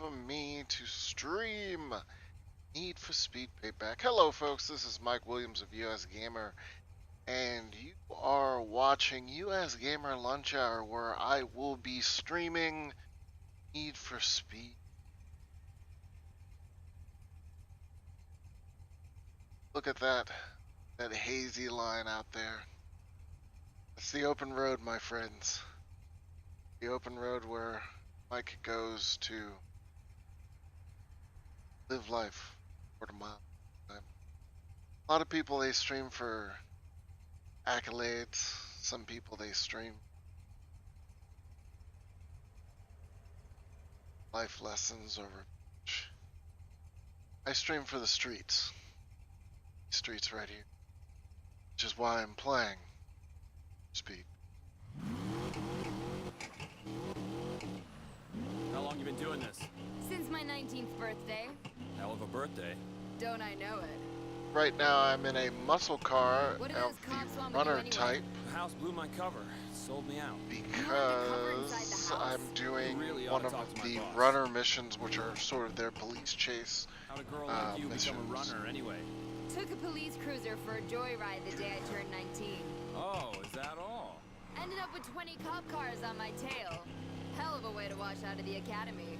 for me to stream Need for Speed Payback. Hello, folks. This is Mike Williams of US Gamer, and you are watching US Gamer Lunch Hour, where I will be streaming Need for Speed. Look at that hazy line out there. It's the open road, my friends. The open road where Mike goes to live life quarter mile. A lot of people, they stream for accolades. Some people, they stream life lessons or revenge. I stream for the streets. Streets right here. Which is why I'm playing Speed. How long you been doing this? Since my 19th birthday. Hell of a birthday. Don't I know it? Right now I'm in a muscle car What do of those cops the want with you runner anyway? type The house blew my cover. Sold me out. because I'm doing really ought one to of talk to my the boss. runner missions, which are sort of their police chase. How'd a girl like you become a missions. runner anyway? Took a police cruiser for a joyride the day I turned 19. Oh, is that all? Ended up with 20 cop cars on my tail. Hell of a way to wash out of the academy.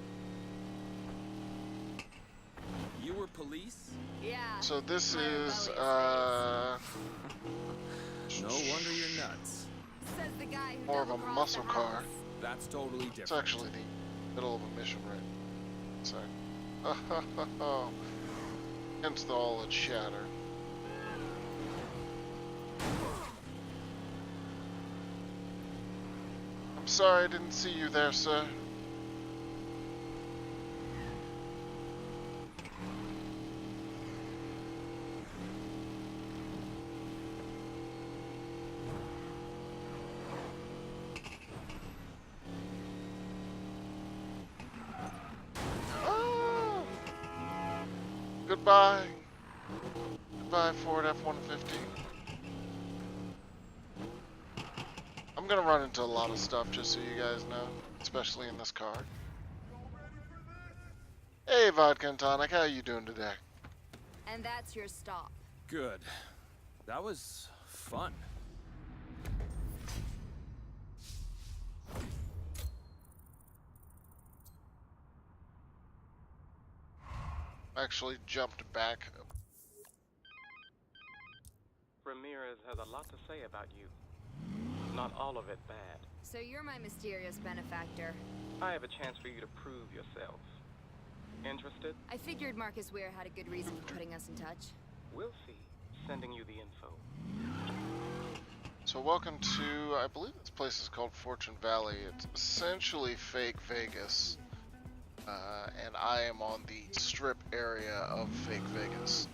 You were police? Yeah. So this my is rebellious No wonder you're nuts. Says the guy who more of a double-crossed muscle the car. house. That's totally different. It's actually the middle of a mission, right? So, against all its chatter. I'm sorry I didn't see you there, sir. Oh! Goodbye. Goodbye, Ford F-150. I'm gonna run into a lot of stuff, just so you guys know, especially in this car. Hey, Vodka and Tonic, how you doing today? And that's your stop. Good. That was fun. Actually jumped back. Ramirez has a lot to say about you. Not all of it bad. So you're my mysterious benefactor. I have a chance for you to prove yourself. Interested? I figured Marcus Weir had a good reason for putting us in touch. We'll see. Sending you the info. So welcome to, I believe this place is called Fortune Valley. It's essentially fake Vegas. And I am on the strip area of fake Vegas.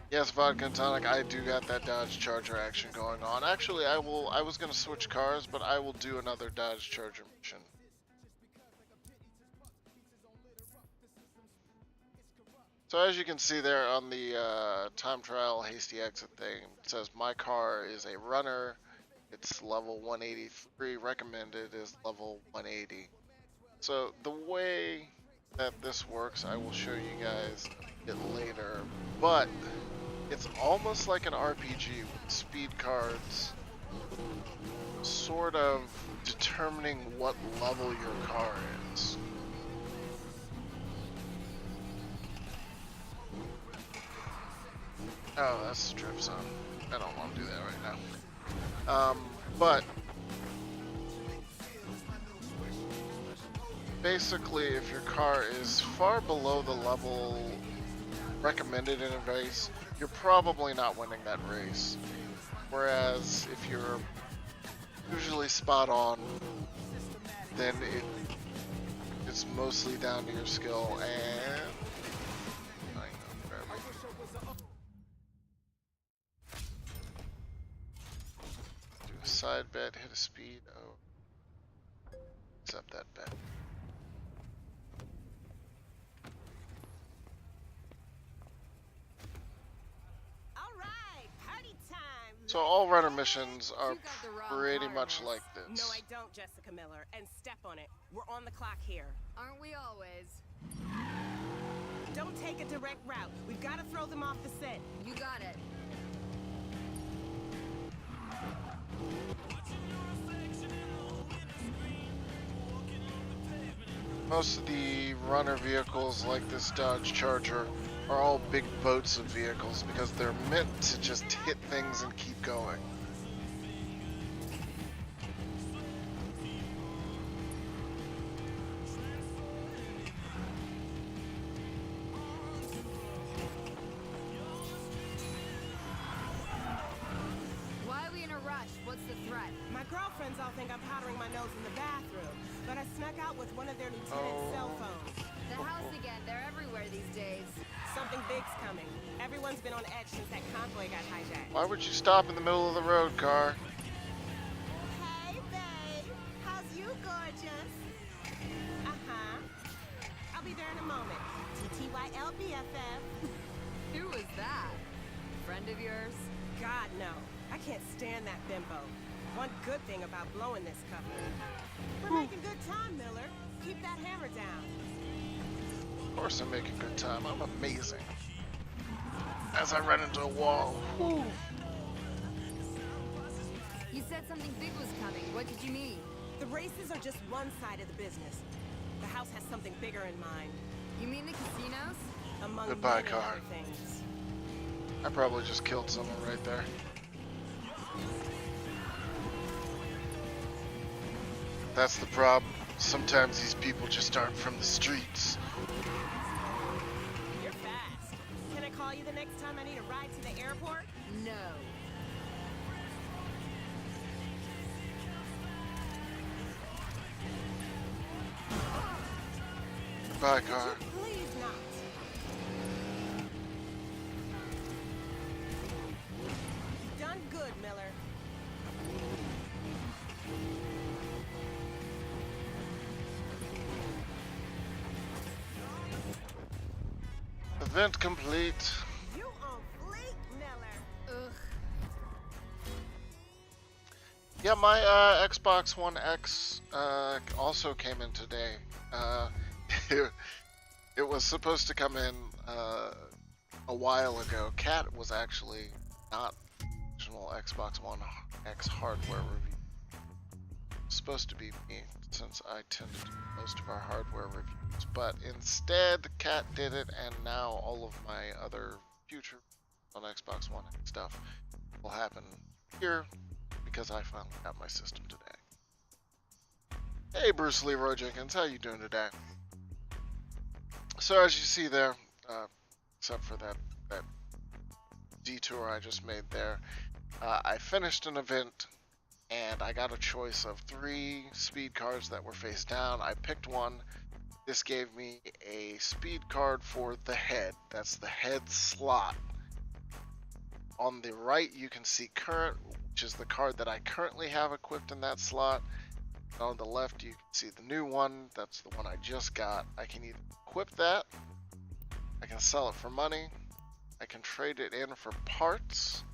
Yes, Vodka and Tonic, I do got that Dodge Charger action going on. Actually, I was gonna switch cars, but I will do another Dodge Charger mission. So as you can see there on the time trial hasty exit thing, it says my car is a runner. It's level 183, recommended is level 180. So the way that this works, I will show you guys it later, but it's almost like an RPG with speed cards sort of determining what level your car is. Oh, that's the drift zone. I don't want to do that right now. But basically, if your car is far below the level recommended in a race, you're probably not winning that race. Whereas if you're usually spot on, then it's mostly down to your skill and do a side bet, hit a speed. Oh, accept that bet. So all runner missions are You got the wrong pretty car, much miss. like this. No, I don't, Jessica Miller. And step on it. We're on the clock here. Aren't we all? take a direct route. We've got to throw them off the scent. You got it. Most of the runner vehicles like this Dodge Charger are all big boats of vehicles because they're meant to just hit things and keep going. Why are we in a rush? What's the threat? My girlfriends all think I'm powdering my nose in the bathroom, but I snuck out with one of their lieutenant's cell phones. The house again. They're everywhere these days. Something big's coming. Everyone's been on edge since that convoy got hijacked. Why would you stop in the middle of the road, car? Hey, babe. How's you, gorgeous? Uh-huh. I'll be there in a moment. TTYL BFF. Who was that? Friend of yours? God, no. I can't stand that bimbo. One good thing about blowing this cover. We're making good time, Miller. Keep that hammer down. Of course I'm making good time. I'm amazing. As I run into a wall. Whew. You said something big was coming. What did you mean? The races are just one side of the business. The house has something bigger in mind. You mean the casinos? Among Goodbye, many car. other things. I probably just killed someone right there. That's the problem. Sometimes these people just aren't from the streets. You're fast. Can I call you the next time I need a ride to the airport? No. Goodbye, car. Would you please not? Done good, Miller. Event complete. You on fleek, Miller. Ugh. Yeah, my Xbox One X also came in today. It was supposed to come in a while ago. Cat was actually not original Xbox One X hardware review. It was supposed to be me, since I tend to do most of our hardware reviews. But instead, Cat did it, and now all of my other future on Xbox One X stuff will happen here because I finally got my system today. Hey, Bruce Leroy Jenkins, how you doing today? So as you see there, except for that detour I just made there, I finished an event and I got a choice of 3 speed cards that were face down. I picked one. This gave me a speed card for the head. That's the head slot. On the right you can see current, which is the card that I currently have equipped in that slot. On the left you can see the new one. That's the one I just got. I can either equip that, I can sell it for money, I can trade it in for parts,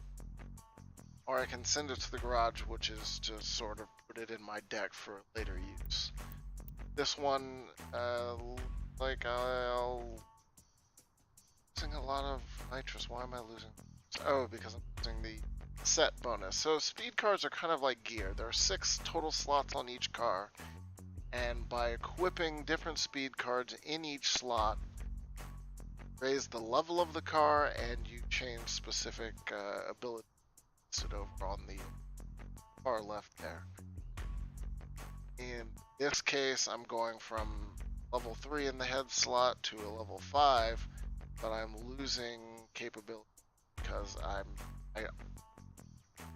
or I can send it to the garage, which is to sort of put it in my deck for later use. This one, like I'll losing a lot of nitrous. Why am I losing? Oh, because I'm using the set bonus. So speed cards are kind of like gear. There are 6 total slots on each car, and by equipping different speed cards in each slot, raise the level of the car, and you change specific abilities listed over on the far left there. In this case, I'm going from level 3 in the head slot to a level 5, but I'm losing capability because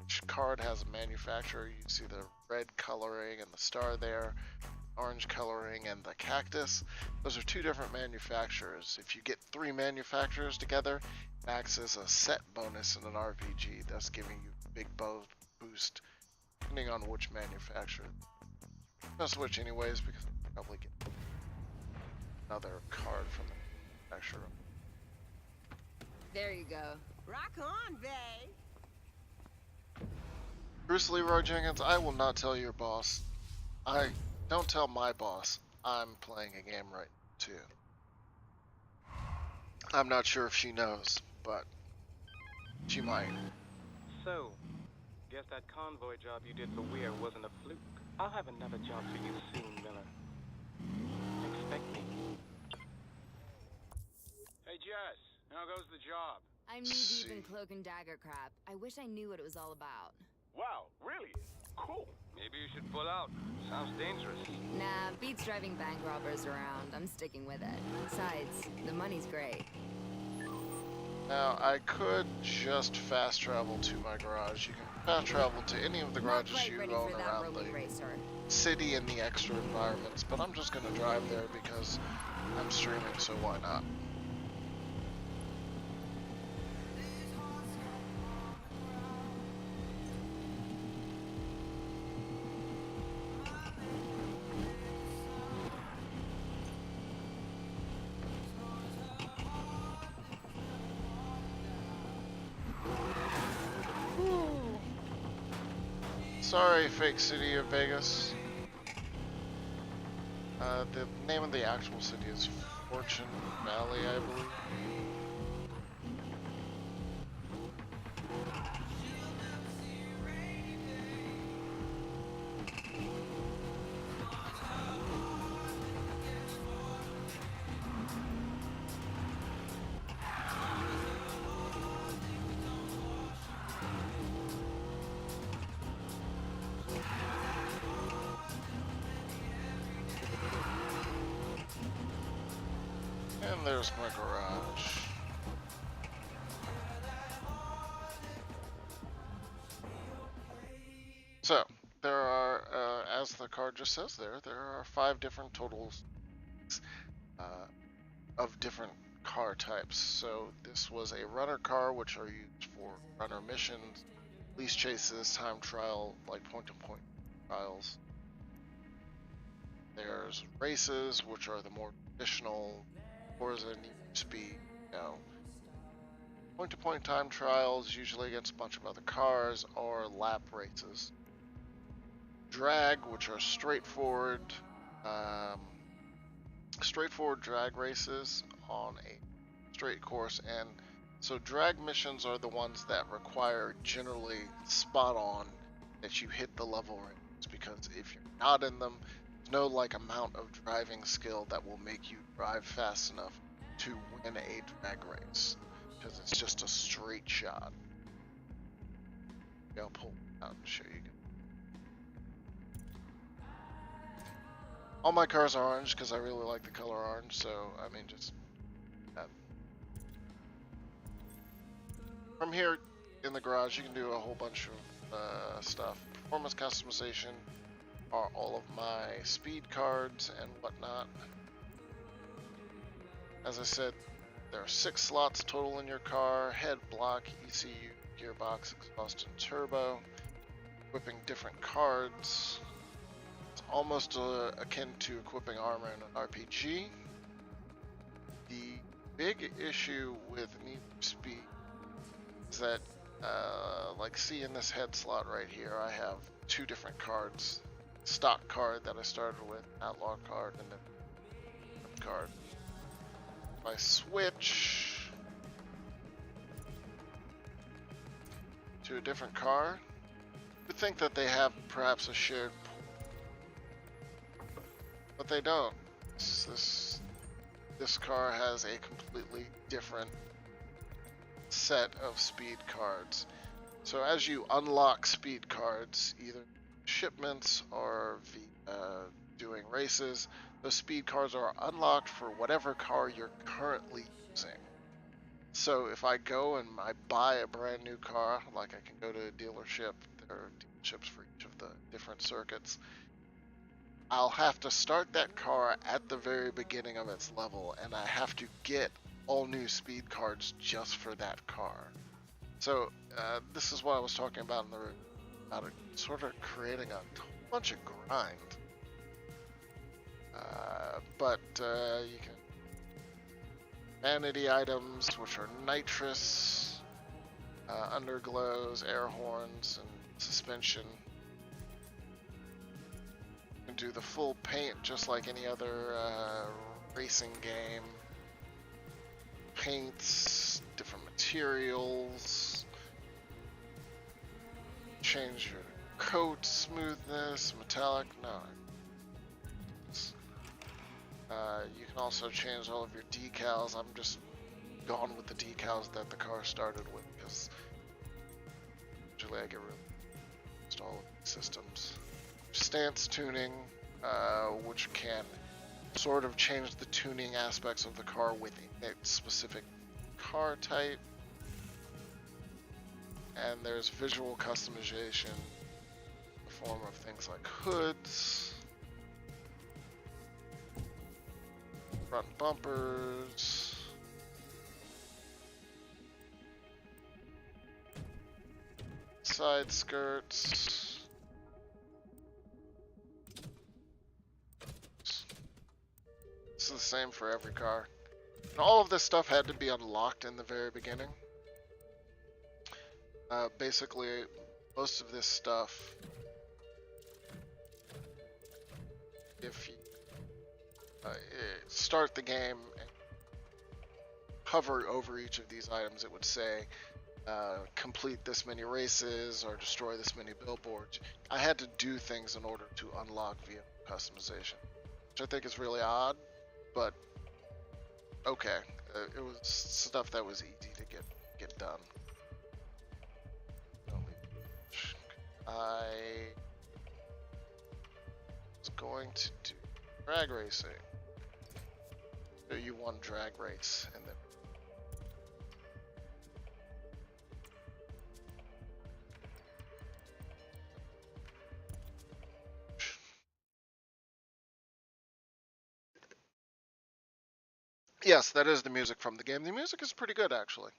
each card has a manufacturer. You see the red coloring and the star there, orange coloring and the cactus. Those are 2 different manufacturers. If you get 3 manufacturers together, it acts as a set bonus in an RPG, thus giving you a big boost depending on which manufacturer. I'll switch anyways because I'll probably get another card from the manufacturer. There you go. Rock on, babe. Bruce Leroy Jenkins, I will not tell your boss. Don't tell my boss I'm playing a game right too. I'm not sure if she knows, but she might. So, guess that convoy job you did for Weir wasn't a fluke. I'll have another job for you soon, Miller. Expect me. Hey, Jess, how goes the job? I'm knee-deep in cloak and dagger crap. I wish I knew what it was all about. Wow, really? Cool. Maybe you should pull out. Sounds dangerous. Nah, beats driving bank robbers around. I'm sticking with it. Besides, the money's great. Now, I could just fast travel to my garage. You can fast travel to any of the Not garages quite you ready own for that around rolling the racer. city and the extra environments, but I'm just gonna drive there because I'm streaming, so why not? Sorry, fake city of Vegas. The name of the actual city is Fortune Valley, I believe. And there's my garage. So, there are, as the card just says there are 5 different totals uh, of different car types. So, this was a runner car, which are used for runner missions, police chases, time trial, like point-to-point trials. There's races, which are the more traditional Forza Need Speed, point-to-point time trials, usually against a bunch of other cars, or lap races. Drag, which are um, straightforward drag races on a straight course, and so drag missions are the ones that require generally spot on that you hit the level ranges, because if you're not in them, there's no like amount of driving skill that will make you drive fast enough to win a drag race, because it's just a straight shot. I'll pull it out and show you. All my cars are orange because I really like the color orange, so I mean just from here in the garage you can do a whole bunch of stuff. Performance customization are all of my speed cards and whatnot. As I said, there are 6 slots total in your car: head, block, ECU, gearbox, exhaust, and turbo. Equipping different cards. It's almost akin to equipping armor in an RPG. The big issue with Need for Speed is that, like, see in this head slot right here, I have 2 different cards. Stock card that I started with, outlaw card, and then card. If I switch to a different car, you would think that they have perhaps a shared pool, but they don't. This car has a completely different set of speed cards. So as you unlock speed cards, either shipments or doing races, those speed cards are unlocked for whatever car you're currently using. So if I go and I buy a brand new car, like I can go to a dealership, there are dealerships for each of the different circuits, I'll have to start that car at the very beginning of its level, and I have to get all new speed cards just for that car. So this is what I was talking about about sort of creating a bunch of grind. But you can vanity items, which are nitrous, underglows, air horns, and suspension. You can do the full paint just like any other racing game. paints, different materials, change your coat smoothness, metallic, no. You can also change all of your decals. I'm just gone with the decals that the car started with because usually I get really used to all of these systems. Stance tuning, which can sort of change the tuning aspects of the car within a specific car type. And there's visual customization in the form of things like hoods, front bumpers, side skirts. This is the same for every car. And all of this stuff had to be unlocked in the very beginning. Basically, most of this stuff, if you start the game and hover over each of these items, it would say, complete this many races or destroy this many billboards. I had to do things in order to unlock vehicle customization, which I think is really odd, but okay. It was stuff that was easy to get done. I was going to do drag racing. So you won drag race and then yes, that is the music from the game. The music is pretty good actually.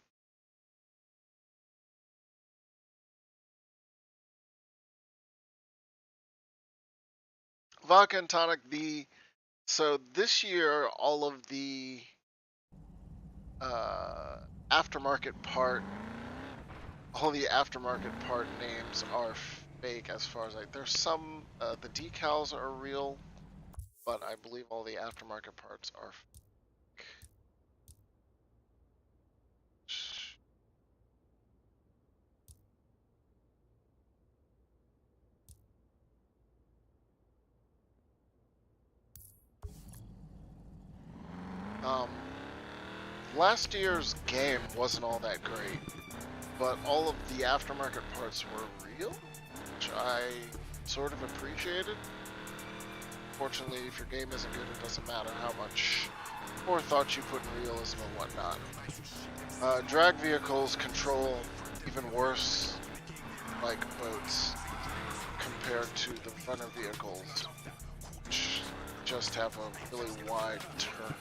Vodka and tonic, so this year all of the aftermarket part names are fake as far as there's some the decals are real, but I believe all the aftermarket parts are fake. Last year's game wasn't all that great, but all of the aftermarket parts were real, which I sort of appreciated. Fortunately, if your game isn't good, it doesn't matter how much forethought you put in realism and whatnot. Drag vehicles control even worse, like boats, compared to the runner vehicles, which just have a really wide turn.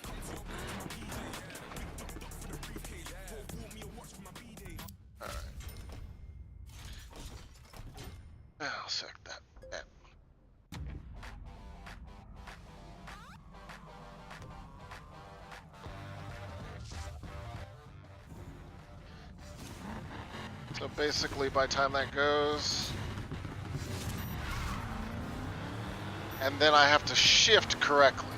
Alright. I'll sec that. So basically, by the time that goes, and then I have to shift correctly.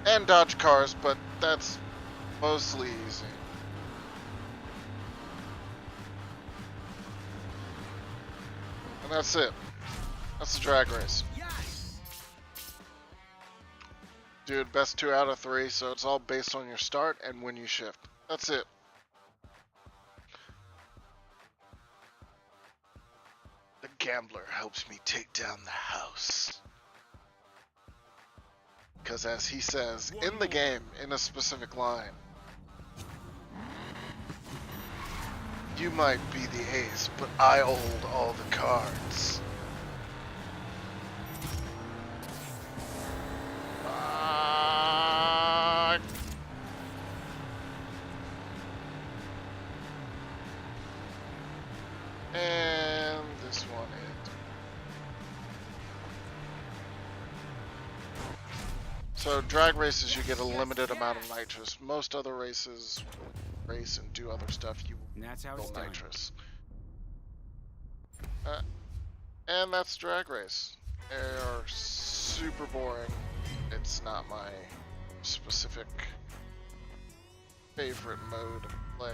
And dodge cars, but that's mostly easy. And that's it. That's the drag race. Dude, best 2 out of 3, so it's all based on your start and when you shift. That's it. The gambler helps me take down the house. Because as he says in the game, in a specific line, you might be the ace, but I hold all the cards. And this one is. So drag races, you get a limited amount of nitrous. Most other races, race and do other stuff, you will And that's how build it's done. nitrous. And that's Drag Race. They are super boring. It's not my specific favorite mode of play.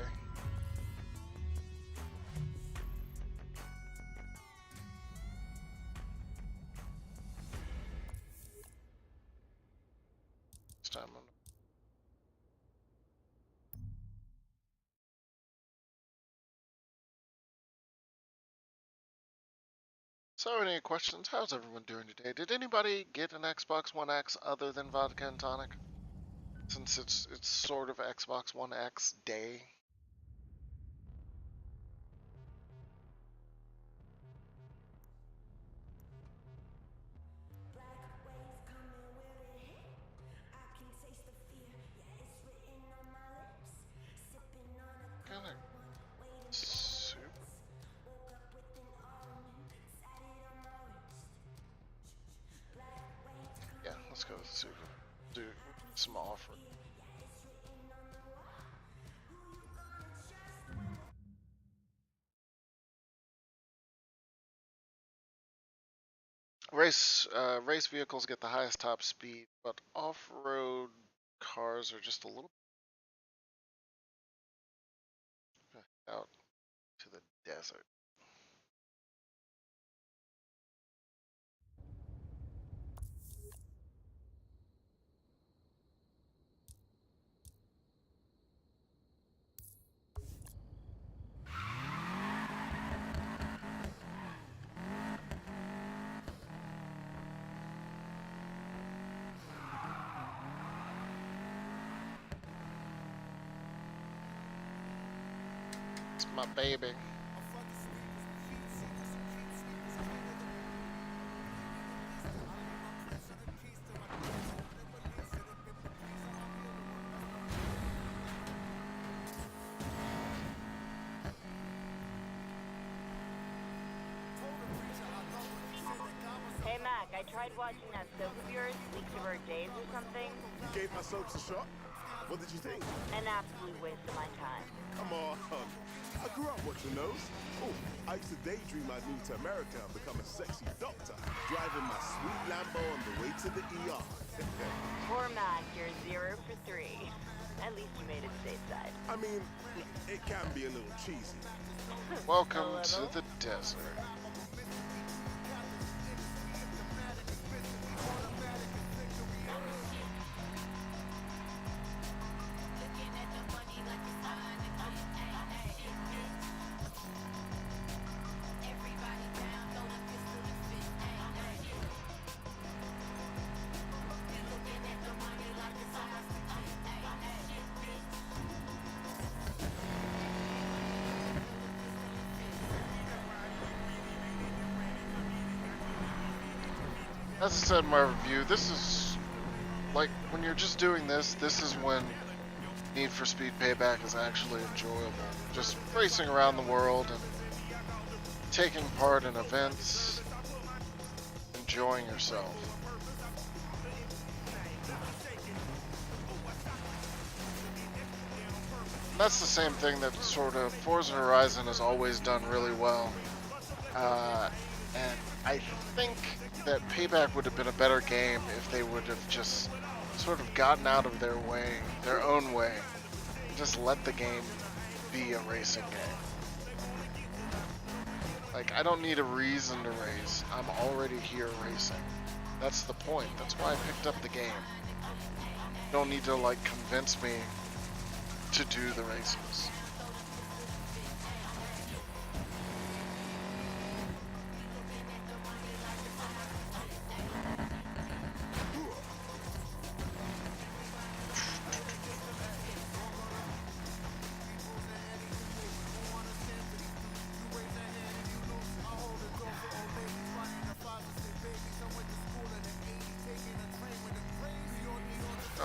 This time I'm So, any questions? How's everyone doing today? Did anybody get an Xbox One X other than vodka and tonic? Since it's sort of Xbox One X day. Kind of soup. Yeah, let's go with soup. Do some offer. Race vehicles get the highest top speed, but off-road cars are just a little out to the desert. It's my baby. Hey Mac, I tried watching that soap of yours, Weeks of Our Days or something. You gave my soaps a shot? What did you think? An absolute waste of my time. Come on. I grew up watching those. Oh, I used to daydream I'd move to America and become a sexy doctor, driving my sweet Lambo on the way to the ER. Poor Mac, you're 0 for 3. At least you made it stateside. I mean, it can be a little cheesy. Welcome to the desert. As I said in my review, this is like when you're just doing this is when Need for Speed Payback is actually enjoyable. Just racing around the world and taking part in events, enjoying yourself. That's the same thing that sort of Forza Horizon has always done really well. And I think that Payback would have been a better game if they would have just sort of gotten out of their way, their own way, and just let the game be a racing game. Like, I don't need a reason to race. I'm already here racing. That's the point. That's why I picked up the game. You don't need to, like, convince me to do the races.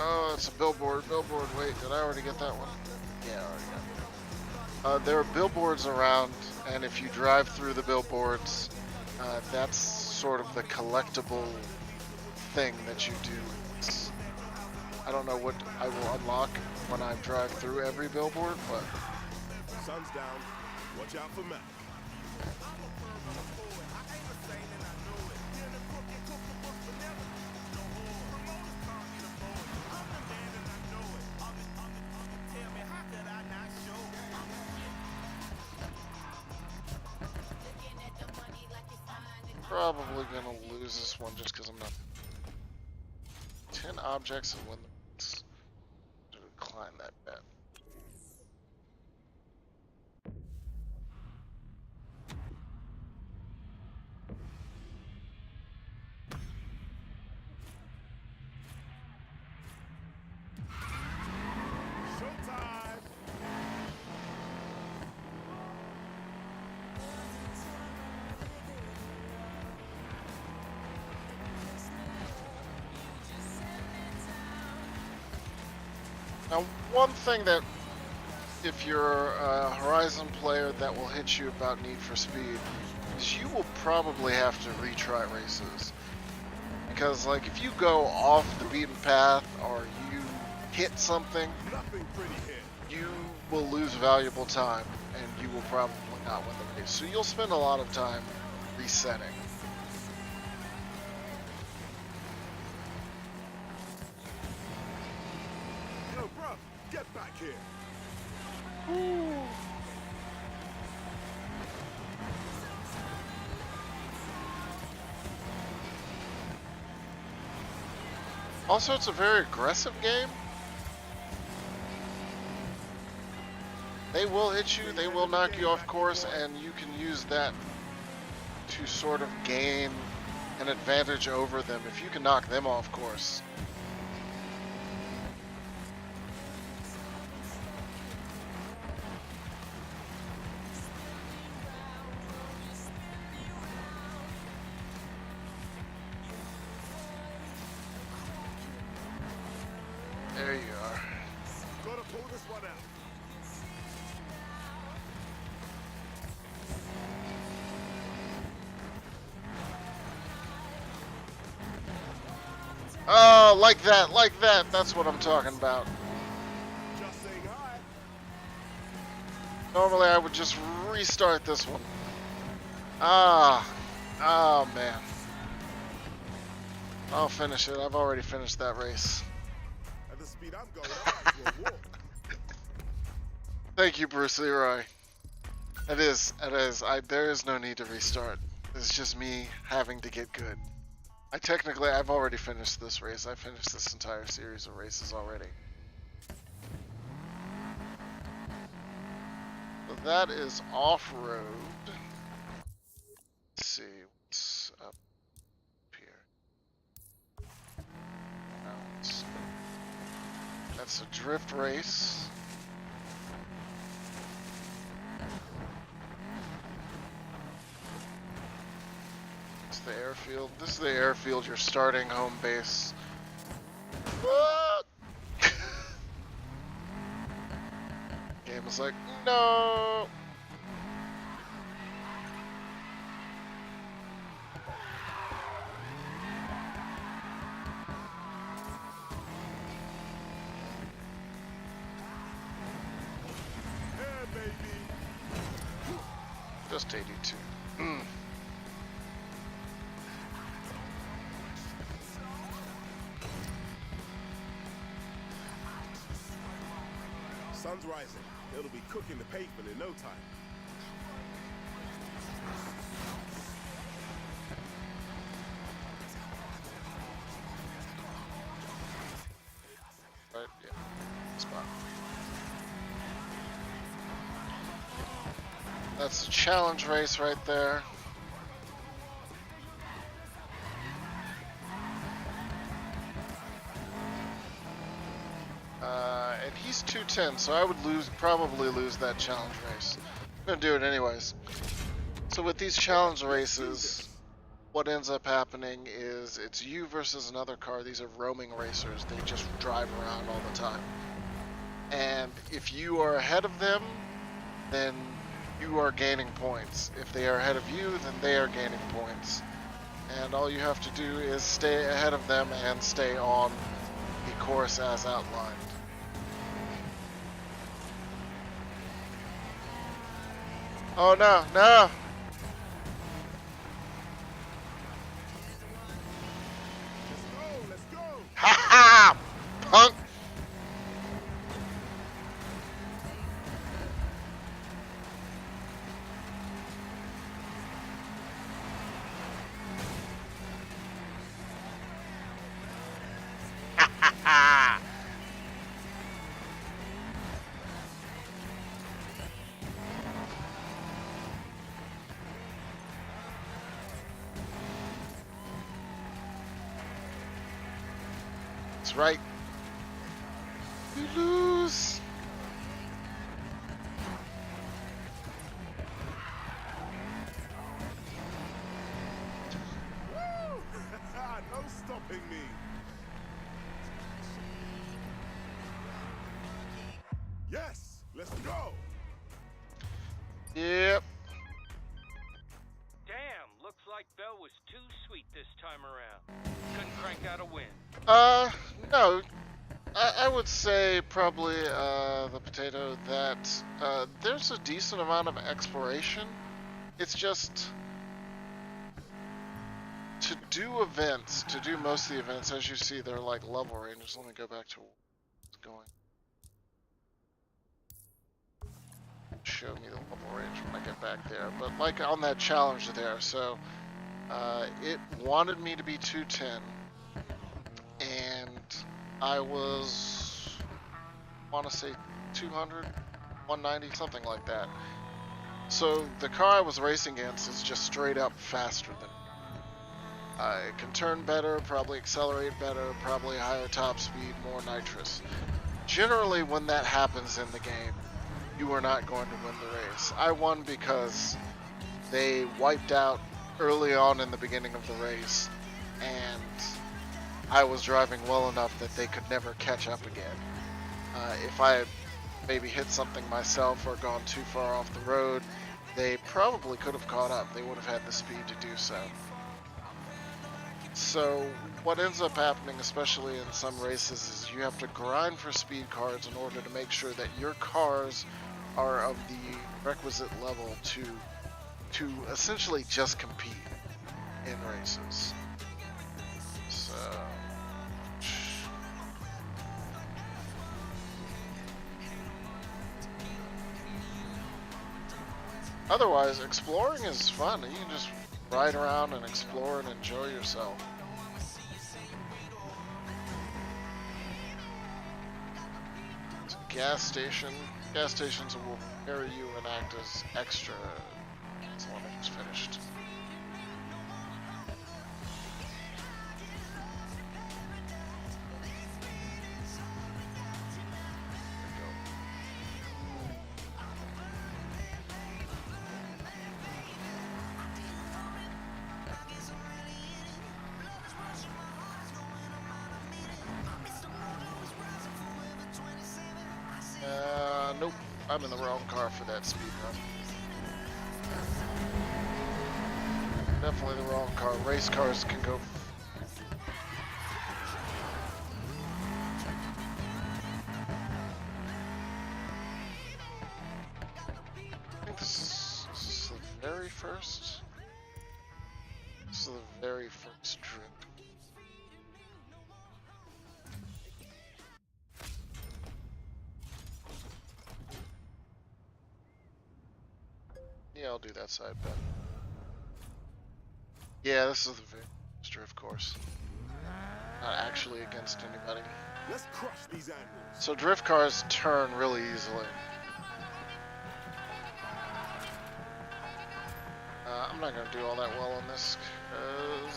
Oh, it's a billboard. Billboard. Wait, did I already get that one? Yeah, I already got it. There are billboards around, and if you drive through the billboards, that's sort of the collectible thing that you do. I don't know what I will unlock when I drive through every billboard, but Sun's down. Watch out for Mac. Probably gonna lose this one just because I'm not. 10 objects and win the race. Decline that bet. Showtime! Now, one thing that, if you're a Horizon player, that will hit you about Need for Speed, is you will probably have to retry races. Because, like, if you go off the beaten path, or you hit something, Nothing pretty here. you will lose valuable time, and you will probably not win the race. So you'll spend a lot of time resetting. Yo, bro, get back here. Also, it's a very aggressive game. They will hit you, they will knock you off course, and you can use that to sort of gain an advantage over them if you can knock them off course. There you are. Gotta pull this one out. Oh, like that, like that. That's what I'm talking about. Just saying hi. Normally I would just restart this one. Oh man. I'll finish it. I've already finished that race. At the speed I'm going, I might as well walk. Thank you, Bruce Leroy. It is. There is no need to restart. It's just me having to get good. I've already finished this race. I finished this entire series of races already. So that is off-road. Let's see what's up here. That's a drift race. The airfield. This is the airfield, your starting home base. Game is like, no. Yeah, baby. Just 82. Sun's rising. It'll be cooking the pavement in no time. Right? Yeah. Spot. That's a challenge race right there. And he's 210, so I would probably lose that challenge race. I'm gonna do it anyways. So with these challenge races, what ends up happening is it's you versus another car. These are roaming racers. They just drive around all the time. And if you are ahead of them, then you are gaining points. If they are ahead of you, then they are gaining points. And all you have to do is stay ahead of them and stay on the course as outlined. Oh no, no! Ha ha! Punk! Ha ha ha! That's right. You lose. No stopping me. Yes, let's go. Yep. Damn, looks like Belle was too sweet this time around. Couldn't crank out a win. No. I would say probably the potato that there's a decent amount of exploration. It's just to do events, to do most of the events, as you see, they're like level ranges. Let me go back to what's going. Show me the level range when I get back there. But like on that challenge there, so it wanted me to be 210, and I was, I want to say 200, 190, something like that. So the car I was racing against is just straight up faster than me. It can turn better, probably accelerate better, probably higher top speed, more nitrous. Generally, when that happens in the game, you are not going to win the race. I won because they wiped out early on in the beginning of the race, and I was driving well enough that they could never catch up again. If I had maybe hit something myself or gone too far off the road, they probably could have caught up. They would have had the speed to do so. So what ends up happening, especially in some races, is you have to grind for speed cards in order to make sure that your cars are of the requisite level to essentially just compete in races. So otherwise, exploring is fun. You can just ride around and explore and enjoy yourself. It's a gas station. Gas stations will carry you and act as extra. That's the one I just finished. Nope, I'm in the wrong car for that speed run. Definitely the wrong car. Race cars can go. I think this is the very first. This is the very first trip. Yeah, I'll do that side bet. Yeah, this is the very first drift course. Not actually against anybody. Let's crush these animals. So drift cars turn really easily. I'm not going to do all that well on this because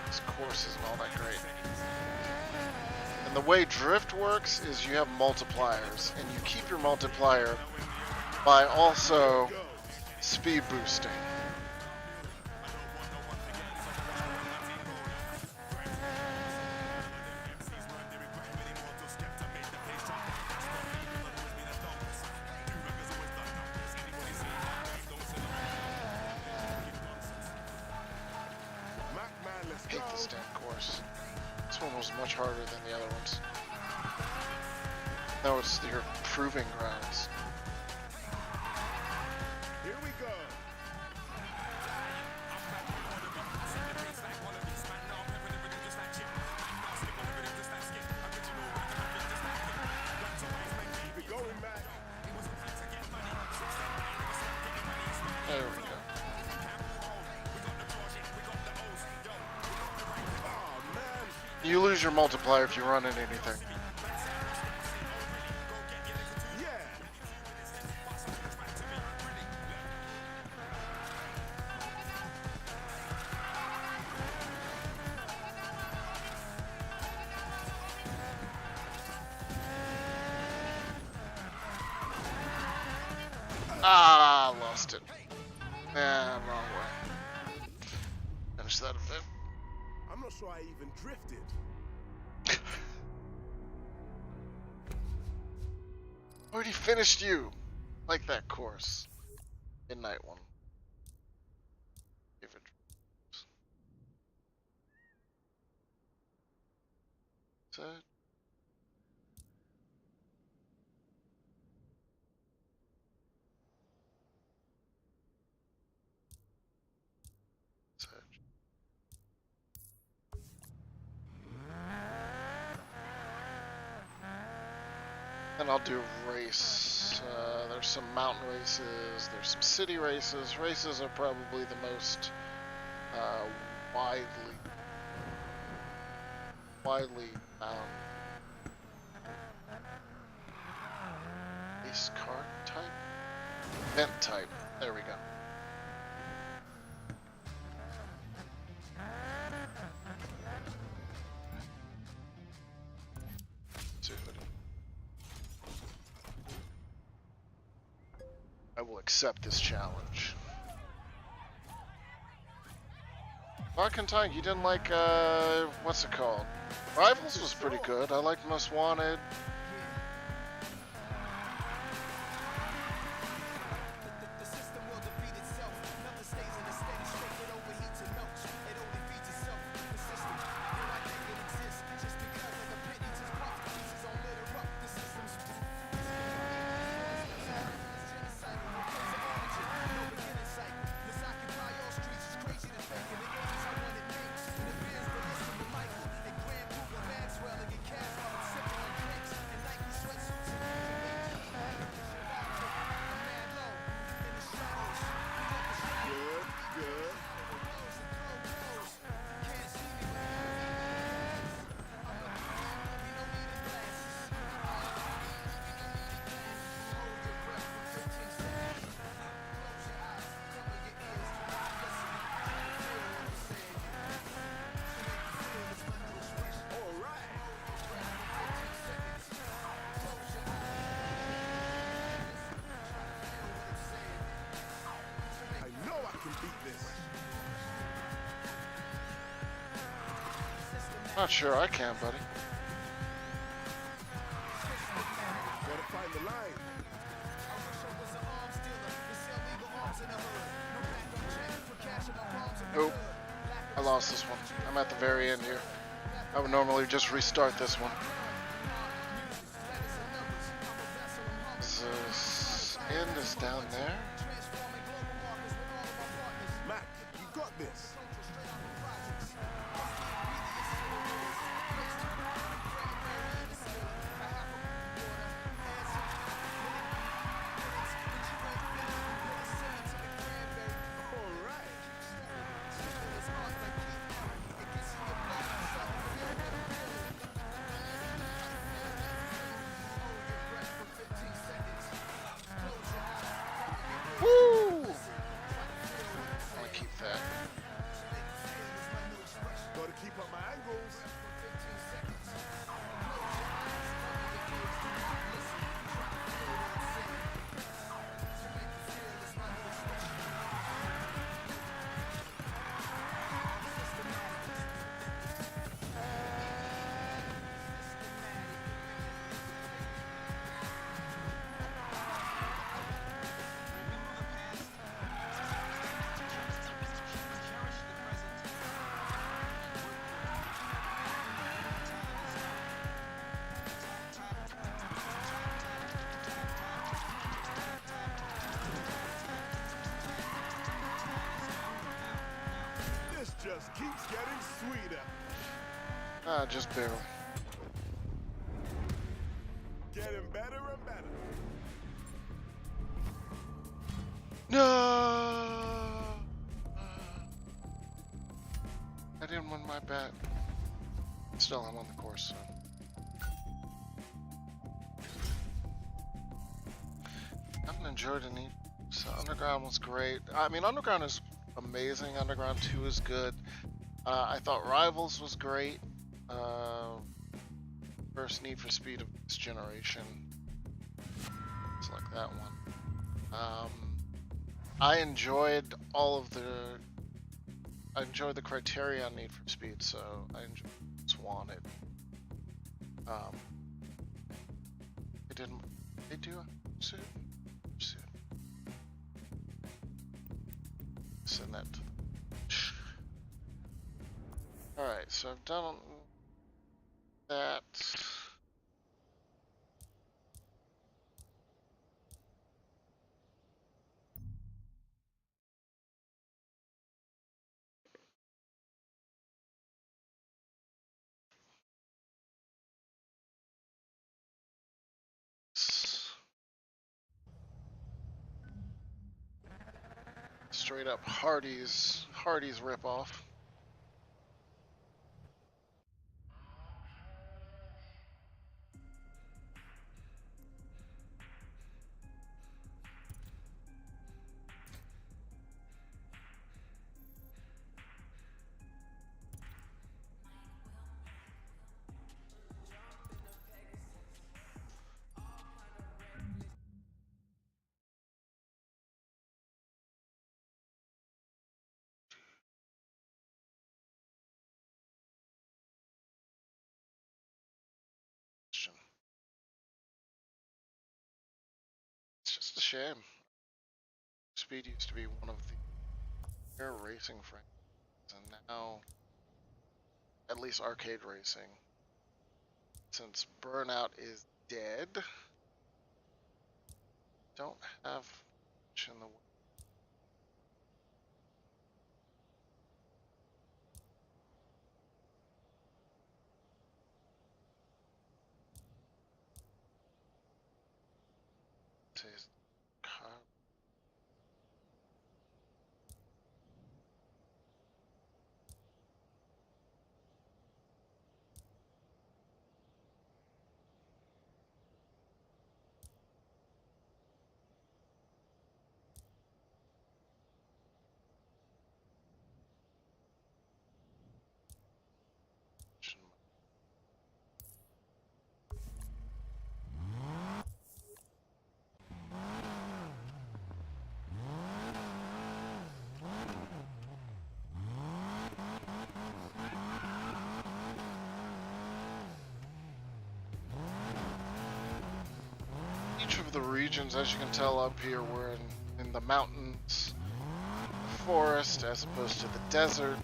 this course isn't all that great. And the way drift works is you have multipliers, and you keep your multiplier by also speed boosting. I hate this damn course. This one was much harder than the other ones. Now it's your proving grounds. Here we go. There we go. Oh, man. You lose your multiplier if you run into anything. Yeah. Ah, lost it. Nah, wrong way. Finish that a bit. I'm not sure I even drifted. Already finished you. Like that course. Midnight one. Give it. Set. Set. And I'll do a race. There's some mountain races, there's some city races. Races are probably the most widely found. Race car type? Event type. There we go. I will accept this challenge. Rock and Tank, you didn't like, what's it called? Rivals was pretty good. I liked Most Wanted. Not sure I can, buddy. Gotta find the line. Oh, I lost this one. I'm at the very end here. I would normally just restart this one. This end is down there. Mac, you got this. Woo! I want to keep that. Gotta keep up my angles. This just keeps getting sweeter. Just barely. Getting better and better. No! didn't win my bet. Still, I'm on the course, so. I haven't enjoyed any. So Underground was great. I mean, Underground is amazing. Underground 2 is good. I thought Rivals was great. First Need for Speed of this generation. It's like that one. I enjoyed all of the. I enjoyed the Criterion Need for Speed, so I enjoyed Wanted. They didn't. They do a Pursuit. Send that to Alright, so I've done that. Straight up Hardy's ripoff. It's just a shame. Speed used to be one of the air racing franchises, and now, at least arcade racing, since Burnout is dead, don't have much in the way. Each of the regions, as you can tell up here, we're in the mountains, the forest, as opposed to the desert,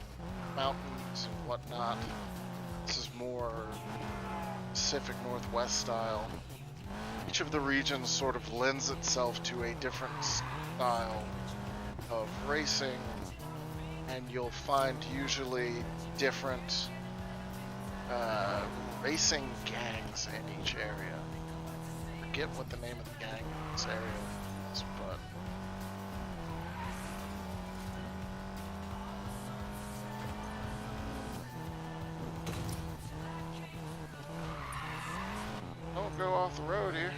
mountains and whatnot. This is more Pacific Northwest style. Each of the regions sort of lends itself to a different style of racing, and you'll find usually different racing gangs in each area. I forget what the name of the gang in this area is, but don't go off the road here.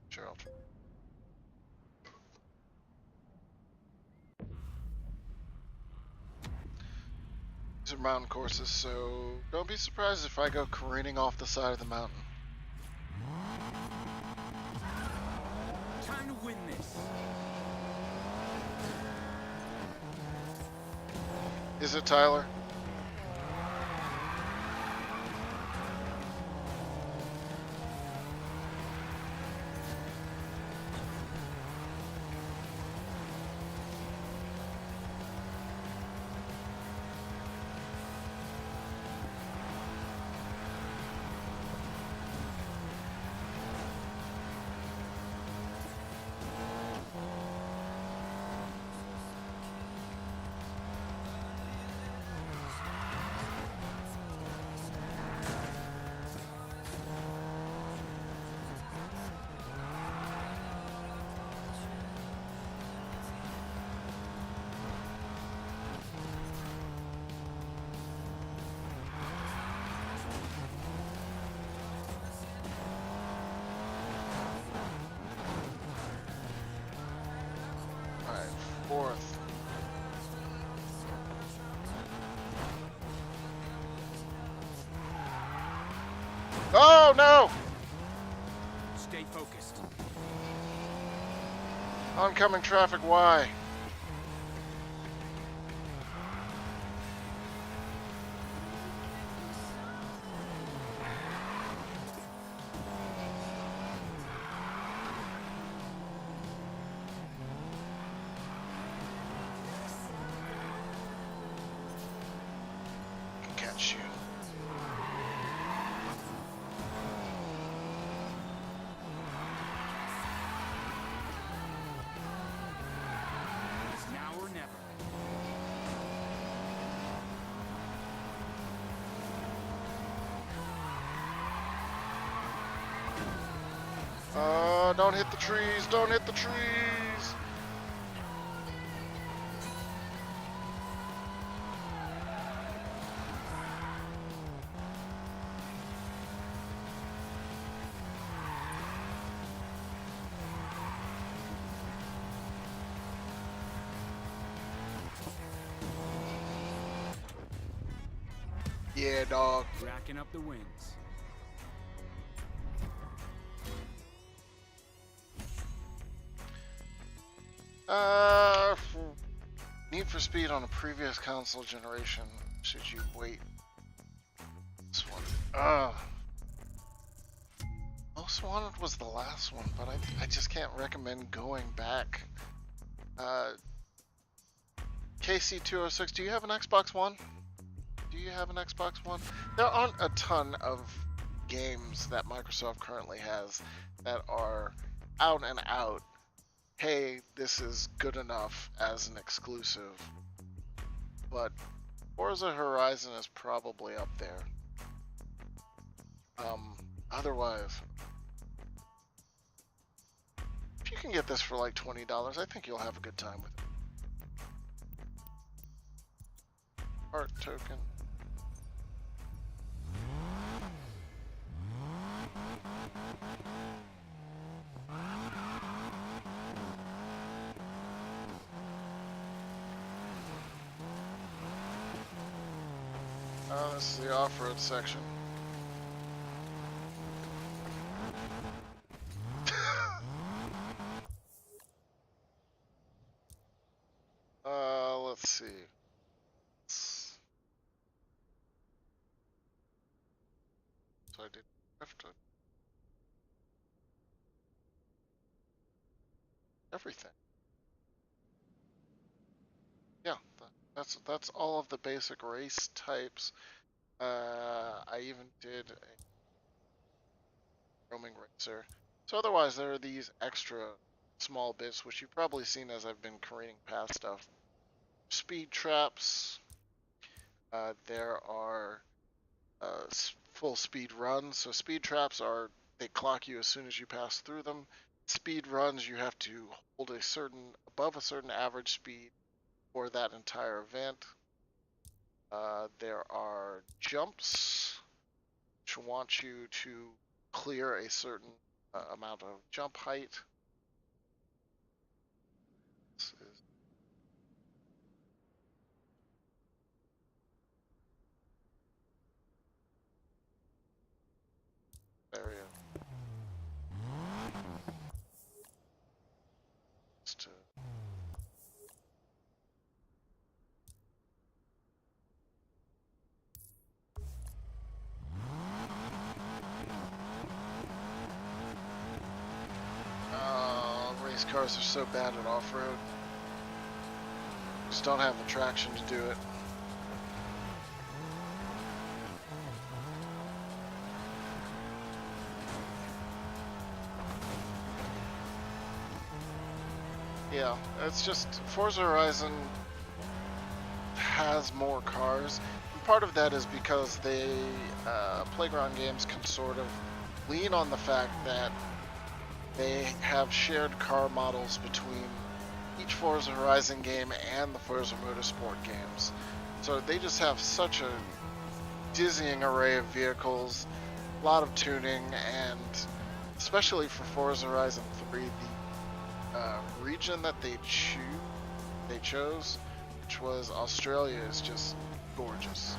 Sure, I'll try. These are mountain courses, so don't be surprised if I go careening off the side of the mountain. Time to win this. Is it, Tyler? Stay focused. Oncoming traffic, why? Catch you. It's now or never. Don't hit the trees, don't hit the trees. Yeah, dog. Racking up the wins. Need for Speed on a previous console generation. Should you wait? This one. Most Wanted was the last one, but I just can't recommend going back. KC206, do you have an Xbox One? Do you have an Xbox One? There aren't a ton of games that Microsoft currently has that are out and out. Hey, this is good enough as an exclusive. But Forza Horizon is probably up there. Otherwise, if you can get this for like $20, I think you'll have a good time with it. Art token. This is the off-road section. Let's see. So I did drift it. Everything. Yeah, that's all of the basic race types. I even did a roaming racer. So otherwise, there are these extra small bits, which you've probably seen as I've been careening past stuff. Speed traps. There are full speed runs. So speed traps are, they clock you as soon as you pass through them. Speed runs, you have to hold above a certain average speed for that entire event. There are jumps, which want you to clear a certain amount of jump height. This is area. Just race cars are so bad at off-road. Just don't have the traction to do it. Yeah, it's just Forza Horizon has more cars. And part of that is because Playground Games can sort of lean on the fact that they have shared car models between each Forza Horizon game and the Forza Motorsport games. So they just have such a dizzying array of vehicles, a lot of tuning, and especially for Forza Horizon 3, the region that they chose, which was Australia, is just gorgeous.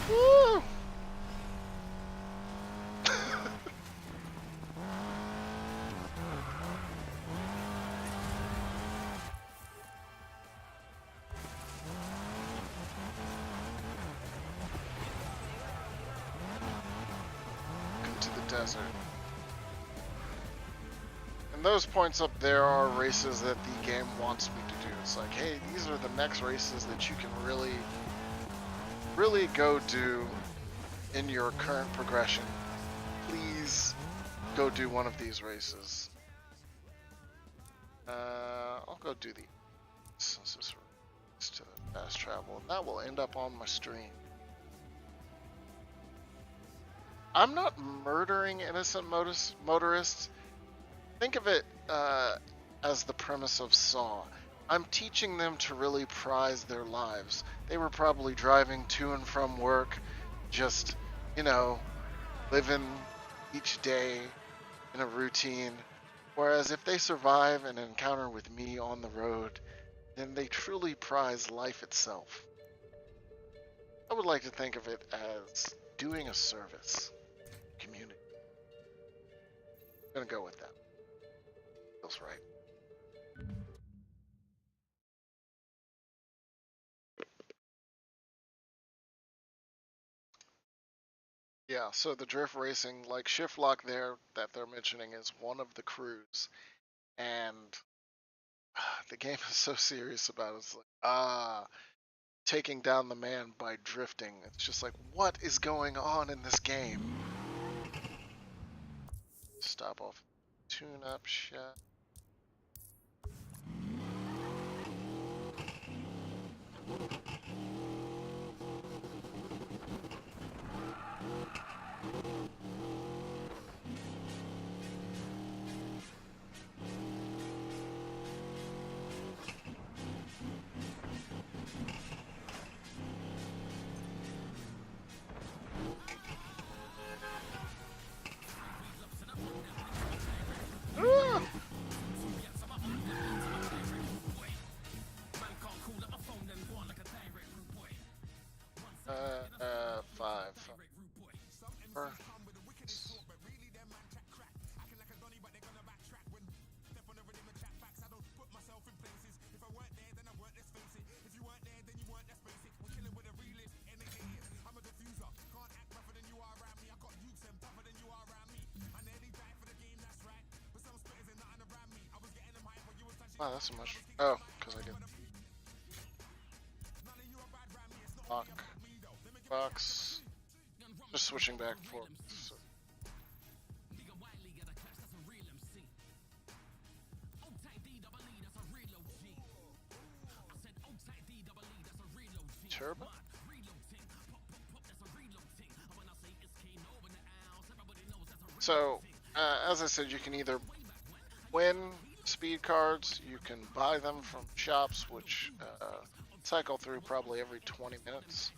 Woo! Into the desert. And those points up there are races that the game wants me to do. It's like, hey, these are the next races that you can really go do in your current progression. Please go do one of these races. I'll go do the since this is to fast travel, and that will end up on my stream. I'm not murdering innocent motorists. Think of it as the premise of Saw. I'm teaching them to really prize their lives. They were probably driving to and from work, just, living each day in a routine. Whereas if they survive an encounter with me on the road, then they truly prize life itself. I would like to think of it as doing a service to the community. I'm gonna go with that. Feels right. Yeah, so the drift racing, like Shift Lock there that they're mentioning is one of the crews. And the game is so serious about it. It's like, taking down the man by drifting. It's just like, what is going on in this game? Stop off. Tune up shot. Five. Wow, that's so much. Oh, because I get lock box. Just switching back and forth. So. Turbo? So, as I said, you can either win speed cards, you can buy them from shops, which cycle through probably every 20 minutes,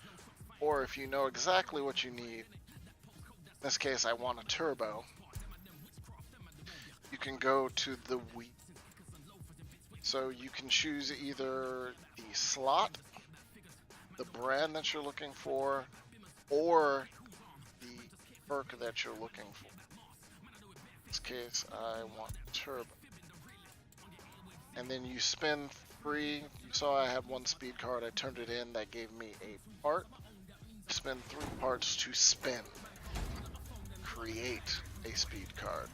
or if you know exactly what you need, in this case I want a turbo, you can go to the Wii. So you can choose either the slot, the brand that you're looking for, or the perk that you're looking for. In this case, I want turbo. And then you spin 3. You saw I had 1 speed card. I turned it in. That gave me a part. Spin 3 parts to spin. Create a speed card.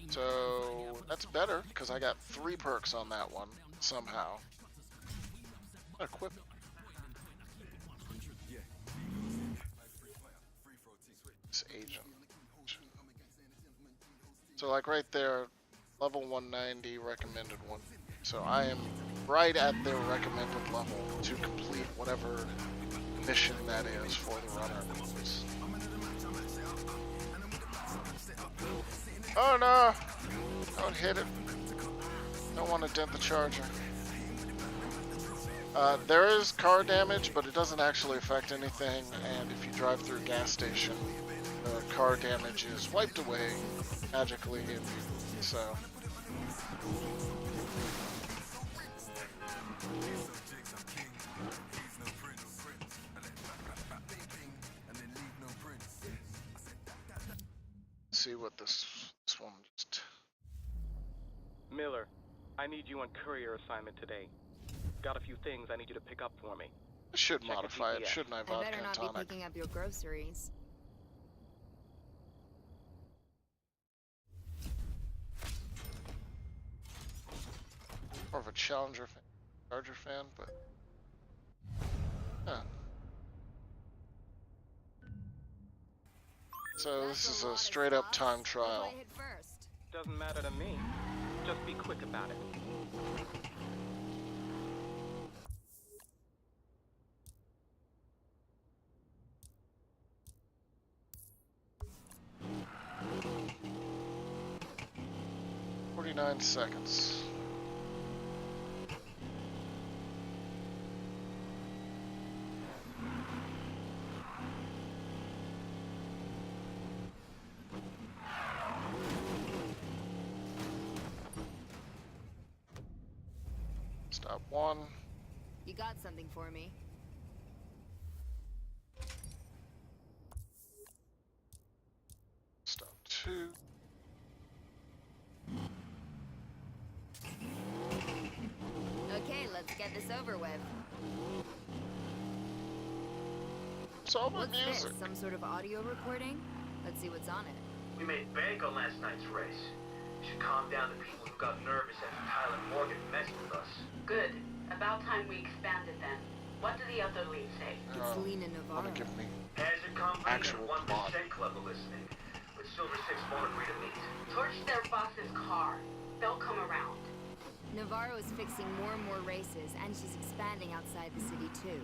So that's better because I got 3 perks on that one somehow. Equip. Agent. So like right there, level 190 recommended one. So I am right at their recommended level to complete whatever mission that is for the runner. Oh no! Don't hit it. Don't want to dent the charger. There is car damage, but it doesn't actually affect anything, and if you drive through a gas station, the car damage is wiped away magically, so See what this one just. Miller, I need you on courier assignment today. Got a few things I need you to pick up for me. I should Check your modify it, GPS. shouldn't I? I Vodka better and not be tonic. picking up your groceries. More of a Challenger fan, Charger fan, but yeah. So this is a straight up time trial. Doesn't matter to me. Just be quick about it. "49 seconds. Stop 1. You got something for me. Stop 2. Okay, let's get this over with. It's all my What's music. this? Some sort of audio recording? Let's see what's on it. We made bank on last night's race. You should calm down the people who got nervous after Tyler Morgan messed with us. Good. About time we expanded then. What do the other leads say? It's Lena Wanna Navarro. give me Hazard Company Actual and 1% plot. Club are listening. But Silver Six won't agree to meet. Torch their boss's car. They'll come around. Navarro is fixing more and more races, and she's expanding outside the city too.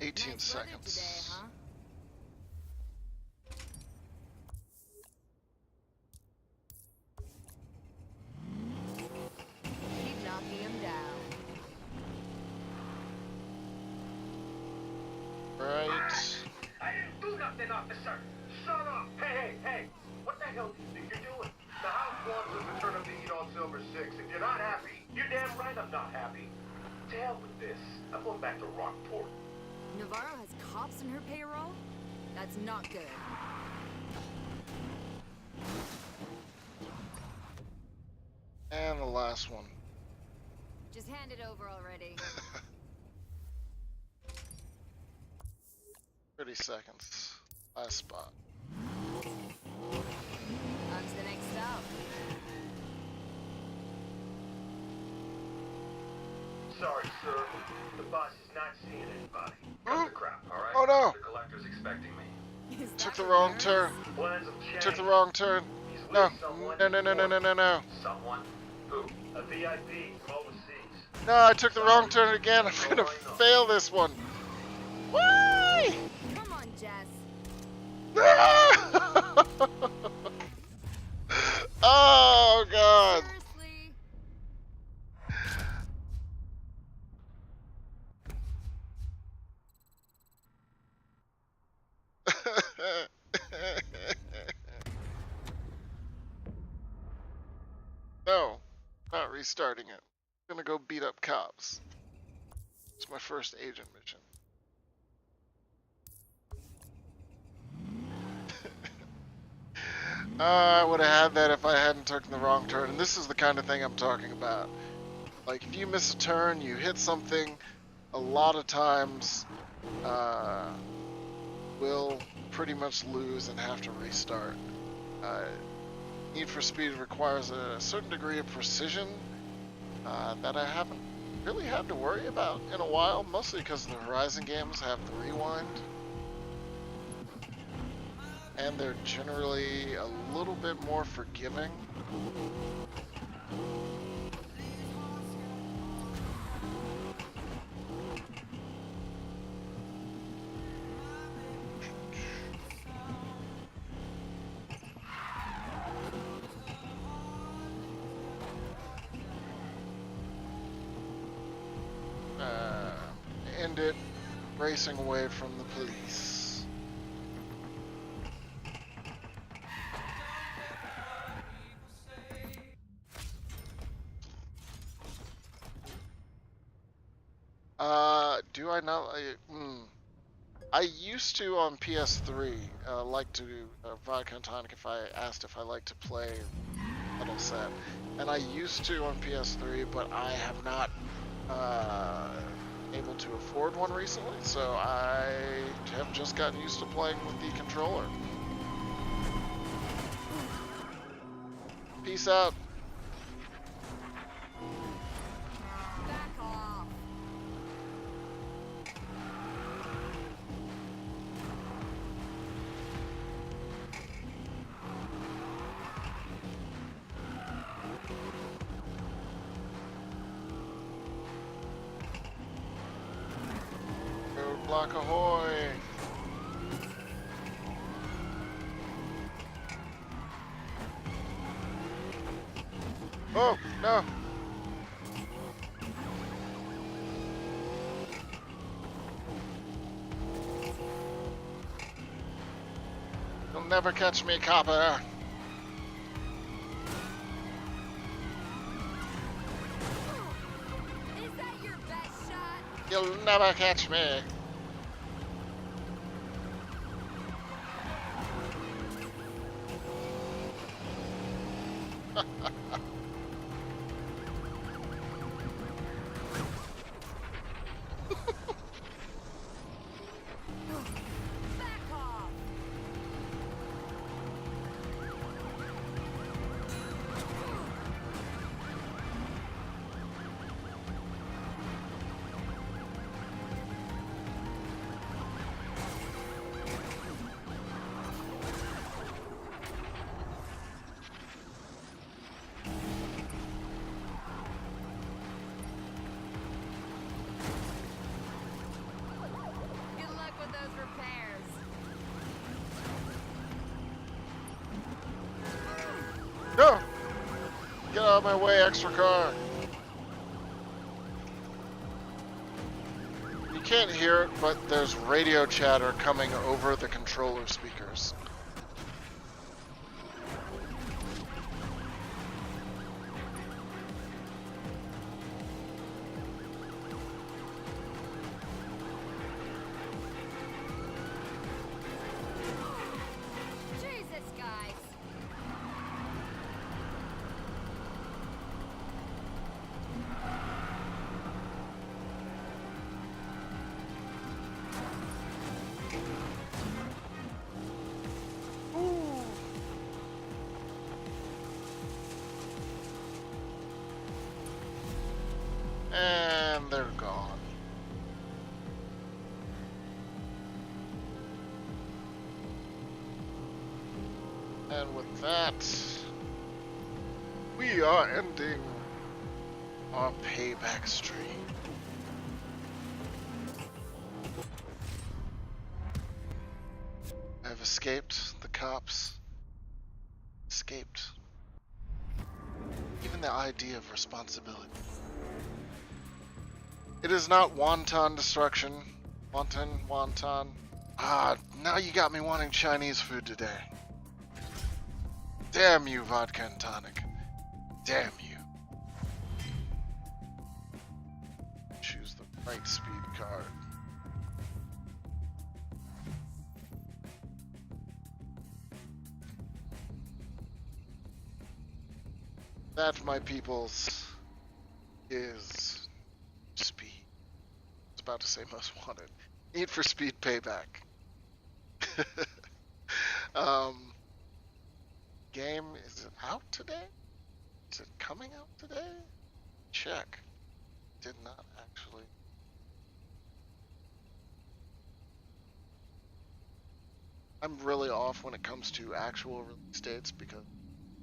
"18 Nice weather seconds. today, huh? Keep knocking him down. Right. I didn't do nothing, officer. Shut up. Hey. What the hell do you think you're doing? The house wants us to turn up the heat on Silver Six. If you're not happy, you're damn right I'm not happy. To hell with this. I'm going back to Rockport. Navarro has cops on her payroll? That's not good. And the last one. Just hand it over already. 30 seconds. Last spot. On to the next stop. Sorry, sir. The boss is not seeing anybody. Cut the crap, all right? Oh, no. The collector's expecting me. Is Took that the wrong nurse? turn. Plans have changed. Took the wrong turn. He's with No. someone No. Someone? Who? A VIP from overseas. No, I took the wrong turn again. I'm gonna fail this one. Why? Come on, Jess. Oh God. Seriously? No, not restarting it. I'm gonna go beat up cops. It's my first agent mission. I would have had that if I hadn't taken the wrong turn. And this is the kind of thing I'm talking about. Like, if you miss a turn, you hit something, a lot of times will pretty much lose and have to restart. Need for Speed requires a certain degree of precision that I haven't really had to worry about in a while, mostly because the Horizon games have the rewind. And they're generally a little bit more forgiving. End it. racing away from the police. Do I not? I used to on PS3 like to vodka and tonic if I asked if I like to play Metal Set, and I used to on PS3, but I have not able to afford one recently, so I have just gotten used to playing with the controller. Peace out. Back off. Roadblock ahoy! Oh, no! You'll never catch me, copper! Is that your best shot? You'll never catch me! Back off. Good luck with those repairs. No! Get out of my way, extra car! You can't hear it, but there's radio chatter coming over the controller speakers. Jesus, guys. And they're gone. And with that, we are ending our payback stream. I've escaped the cops. Escaped even the idea of responsibility. It is not wanton destruction. Wonton. Ah, now you got me wanting Chinese food today. Damn you, vodka and tonic. Damn you. Choose the right speed card. That, my peoples, is speed. I was about to say most wanted. Need for Speed Payback. Game, is it out today? Is it coming out today? Check. Did not actually. I'm really off when it comes to actual release dates because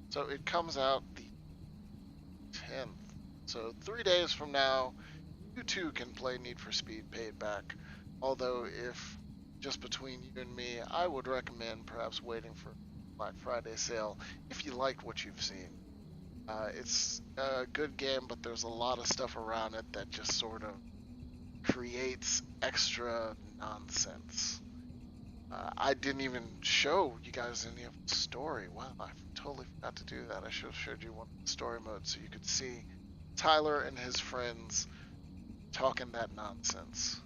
so it comes out the 10th. So 3 days from now, you too can play Need for Speed Payback. Although if just between you and me, I would recommend perhaps waiting for Black Friday sale if you like what you've seen. It's a good game, but there's a lot of stuff around it that just sort of creates extra nonsense. I didn't even show you guys any of the story. Wow, I totally forgot to do that. I should have showed you one of the story modes so you could see Tyler and his friends talking that nonsense.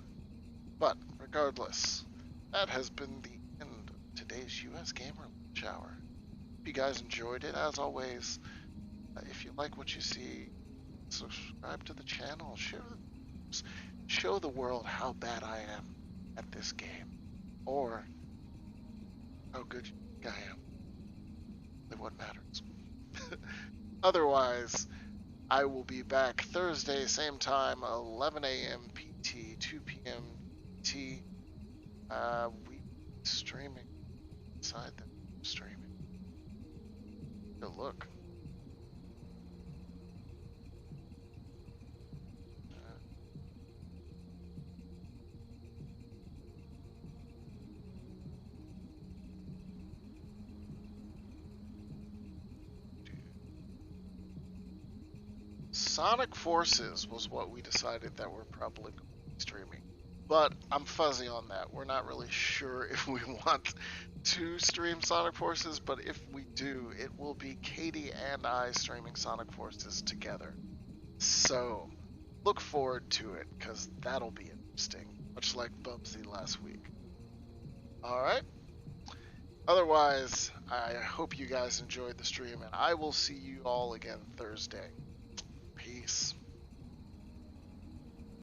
But regardless, that has been the end of today's US Gamer Lunch Hour. If you guys enjoyed it, as always, if you like what you see, subscribe to the channel, show the world how bad I am at this game, or how good you think I am. That's what matters. Otherwise, I will be back Thursday, same time, 11 a.m. PT, 2 p.m. PT. We streaming inside the streaming. Good look. Sonic Forces was what we decided that we're probably going to be streaming. But I'm fuzzy on that. We're not really sure if we want to stream Sonic Forces, but if we do, it will be Katie and I streaming Sonic Forces together. So, look forward to it, because that'll be interesting, much like Bubsy last week. Alright? Otherwise, I hope you guys enjoyed the stream, and I will see you all again Thursday. Peace.